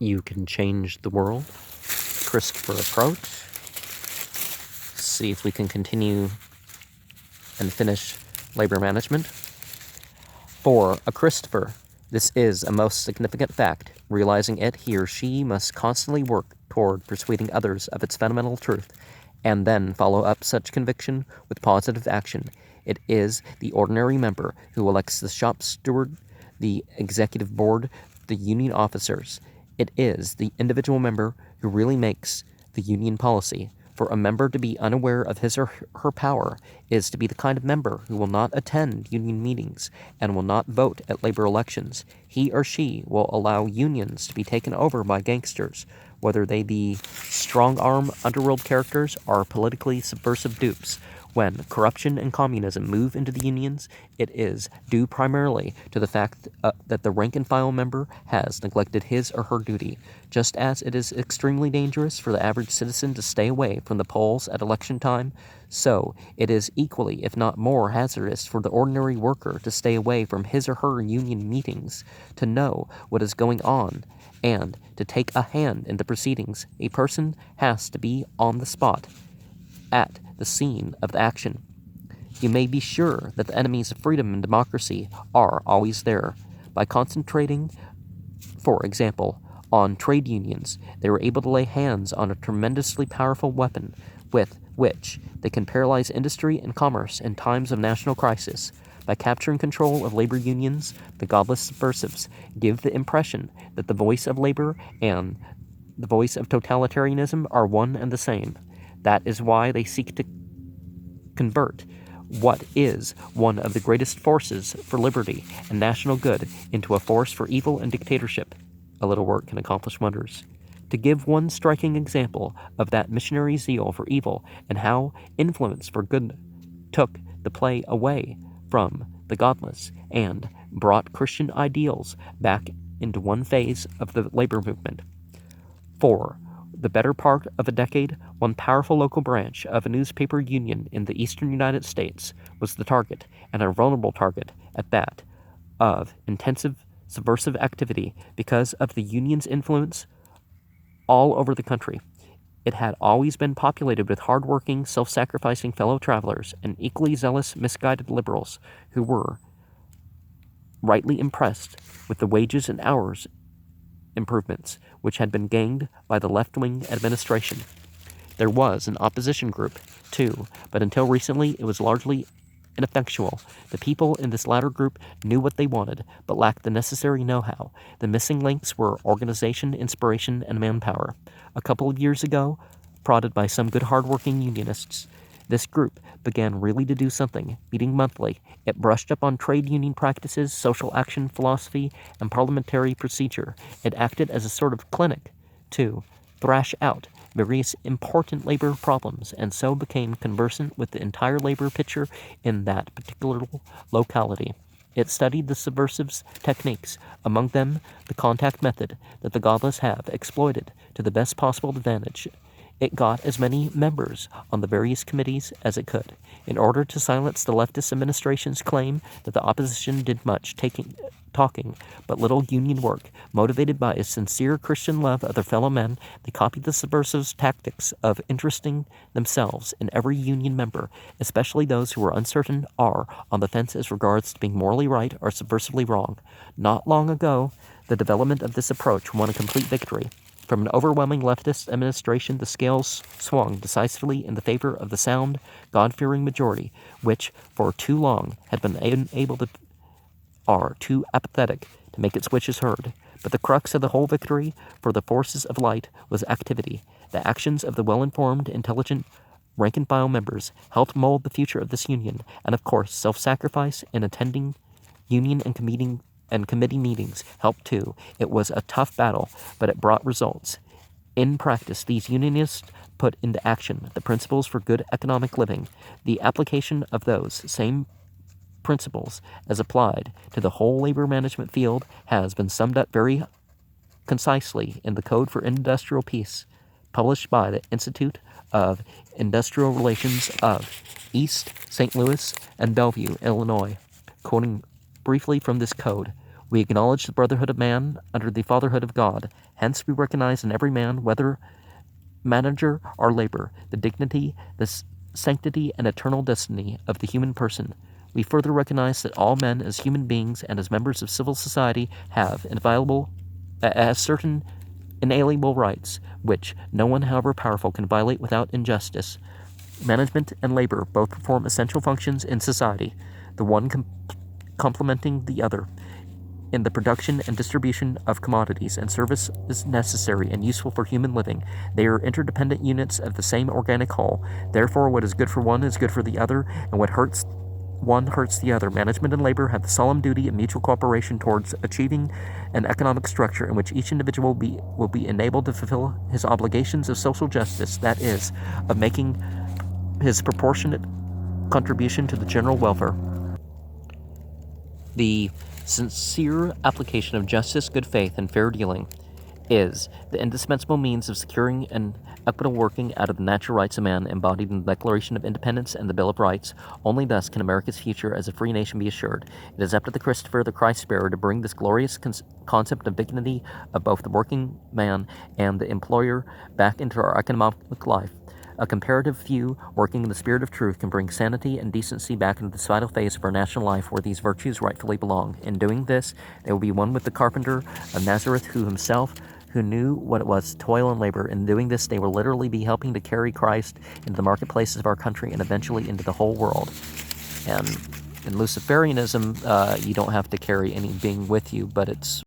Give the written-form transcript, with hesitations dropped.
You can change the world. Christopher approach. See if we can continue and finish labor management. For a Christopher, this is a most significant fact. Realizing it, he or she must constantly work toward persuading others of its fundamental truth, and then follow up such conviction with positive action. It is the ordinary member who elects the shop steward, the executive board, the union officers. It is the individual member who really makes the union policy. For a member to be unaware of his or her power is to be the kind of member who will not attend union meetings and will not vote at labor elections. He or she will allow unions to be taken over by gangsters, whether they be strong-arm underworld characters or politically subversive dupes. When corruption and communism move into the unions, it is due primarily to the fact that the rank-and-file member has neglected his or her duty. Just as it is extremely dangerous for the average citizen to stay away from the polls at election time, so it is equally, if not more, hazardous for the ordinary worker to stay away from his or her union meetings. To know what is going on and to take a hand in the proceedings, a person has to be on the spot, at the scene of the action. You may be sure that the enemies of freedom and democracy are always there. By concentrating, for example, on trade unions, they were able to lay hands on a tremendously powerful weapon with which they can paralyze industry and commerce in times of national crisis. By capturing control of labor unions, the godless subversives give the impression that the voice of labor and the voice of totalitarianism are one and the same. That is why they seek to convert what is one of the greatest forces for liberty and national good into a force for evil and dictatorship. A little work can accomplish wonders. To give one striking example of that missionary zeal for evil and how influence for good took the play away from the godless and brought Christian ideals back into one phase of the labor movement. For the better part of a decade, one powerful local branch of a newspaper union in the eastern United States was the target, and a vulnerable target at that, of intensive subversive activity because of the union's influence all over the country. It had always been populated with hard-working, self-sacrificing fellow travelers and equally zealous, misguided liberals who were rightly impressed with the wages and hours improvements which had been gained by the left-wing administration. There was an opposition group, too, but until recently it was largely ineffectual. The people in this latter group knew what they wanted, but lacked the necessary know-how. The missing links were organization, inspiration, and manpower. A couple of years ago, prodded by some good hard-working unionists, this group began really to do something. Meeting monthly, it brushed up on trade union practices, social action philosophy, and parliamentary procedure. It acted as a sort of clinic to thrash out various important labor problems, and so became conversant with the entire labor picture in that particular locality. It studied the subversives' techniques, among them the contact method that the godless have exploited to the best possible advantage. It got as many members on the various committees as it could, in order to silence the leftist administration's claim that the opposition did much talking, but little union work. Motivated by a sincere Christian love of their fellow men, they copied the subversives' tactics of interesting themselves in every union member, especially those who were uncertain or on the fence as regards to being morally right or subversively wrong. Not long ago, the development of this approach won a complete victory. From an overwhelming leftist administration, the scales swung decisively in the favor of the sound, God-fearing majority, which for too long had been unable to, or too apathetic to make its wishes heard. But the crux of the whole victory for the forces of light was activity. The actions of the well-informed, intelligent, rank-and-file members helped mold the future of this union, and of course, self-sacrifice in attending union and committee meetings helped too. It was a tough battle, but it brought results. In practice, these unionists put into action the principles for good economic living. The application of those same principles as applied to the whole labor management field has been summed up very concisely in the Code for Industrial Peace, published by the Institute of Industrial Relations of East St. Louis and Bellevue, Illinois. Quoting briefly from this code, We acknowledge the brotherhood of man under the fatherhood of God. Hence we recognize in every man, whether manager or labor, the dignity, the sanctity, and eternal destiny of the human person. We further recognize that all men, as human beings and as members of civil society, have certain inalienable rights, which no one, however powerful, can violate without injustice. Management and labor both perform essential functions in society, the one complementing the other. In the production and distribution of commodities and services necessary and useful for human living, they are interdependent units of the same organic whole. Therefore, what is good for one is good for the other, and what hurts one hurts the other. Management and labor have the solemn duty of mutual cooperation towards achieving an economic structure in which each individual will be enabled to fulfill his obligations of social justice, that is, of making his proportionate contribution to the general welfare. The sincere application of justice, good faith, and fair dealing is the indispensable means of securing an equitable working out of the natural rights of man embodied in the Declaration of Independence and the Bill of Rights. Only thus can America's future as a free nation be assured. It is up to the Christopher, the Christ-bearer, to bring this glorious concept of dignity of both the working man and the employer back into our economic life. A comparative few, working in the spirit of truth, can bring sanity and decency back into this vital phase of our national life where these virtues rightfully belong. In doing this, they will be one with the carpenter of Nazareth who knew what it was to toil and labor. In doing this, they will literally be helping to carry Christ into the marketplaces of our country and eventually into the whole world. And in Luciferianism, you don't have to carry any being with you, but it's